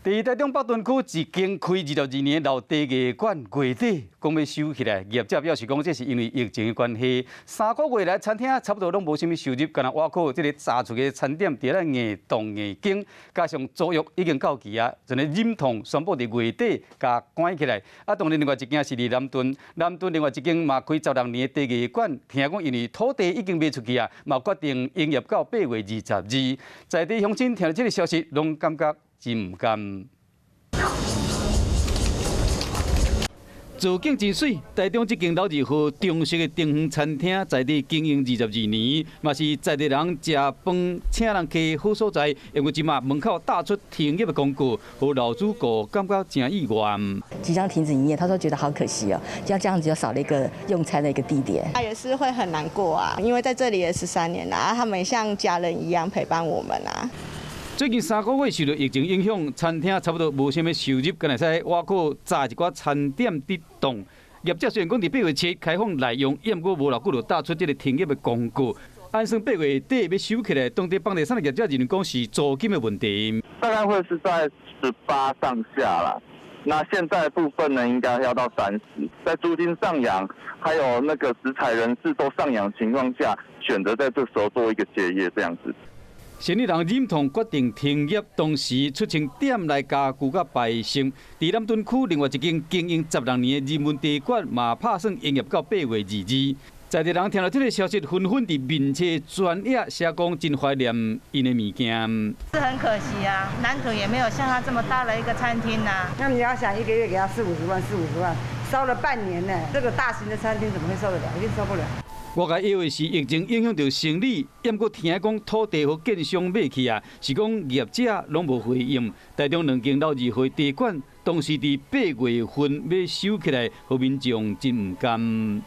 伫台中北屯区一间开22年老茶艺馆，月底讲要收起来，业者表示讲，这是因为疫情的关系，3个月来餐厅差不多拢无啥物收入，干那挖苦这个炸出的餐点伫咧硬动硬经，加上租约已经到期啊，就咧忍痛宣布伫月底甲关起来。啊，当然另外一间是伫南屯另外一间嘛开16年的茶艺馆，听讲因为土地已经卖出去啊，嘛决定营业到8月22。在地乡亲听到这个消息，拢感觉真唔甘。造景真水，台中这间老字号中式的丁园餐厅，在地经营22年，嘛是在地人食饭、请人客好所在。因为即马门口打出停业的公告，和老主顾感觉真意外。即将停止营业，他说觉得好可惜哦，这样子就少了一个用餐的一个地点。他也是会很难过啊，因为在这里也13年了，他们像家人一样陪伴我们啊。最近3个月受到疫情影响，餐厅差不多无啥物收入，干来使挖苦炸一寡餐点伫档。业者虽然讲伫8月7开放内容，也毋过无偌久就打出这个停业的公告。按算8月底要收起来，当地房地产的业者认为讲是租金的问题。大概会是在18上下啦。那现在部分呢，应该要到30，在租金上扬，还有那个食材人士都上扬情况下，选择在这时候做一个结业这样子。生意人忍痛决定停业，同时出清店内家具甲摆设。伫南屯区另外一间经营16年的人文茶馆嘛，拍算营业到8月22。在地人听到这个消息，纷纷伫面册专业写讲真怀念因的物件。是很可惜啊，南屯也没有像他这么大的一个餐厅呐。那你要想一个月给他40-50万，40-50万，烧了半年呢，这个大型的餐厅怎么会受得了？一定受不了。我甲以为是疫情影响到生意，也毋过听讲土地和建商买去啊，是讲业者拢无回应。台中2间老字号茶馆，当时伫8月份要收起来，互民众真唔甘。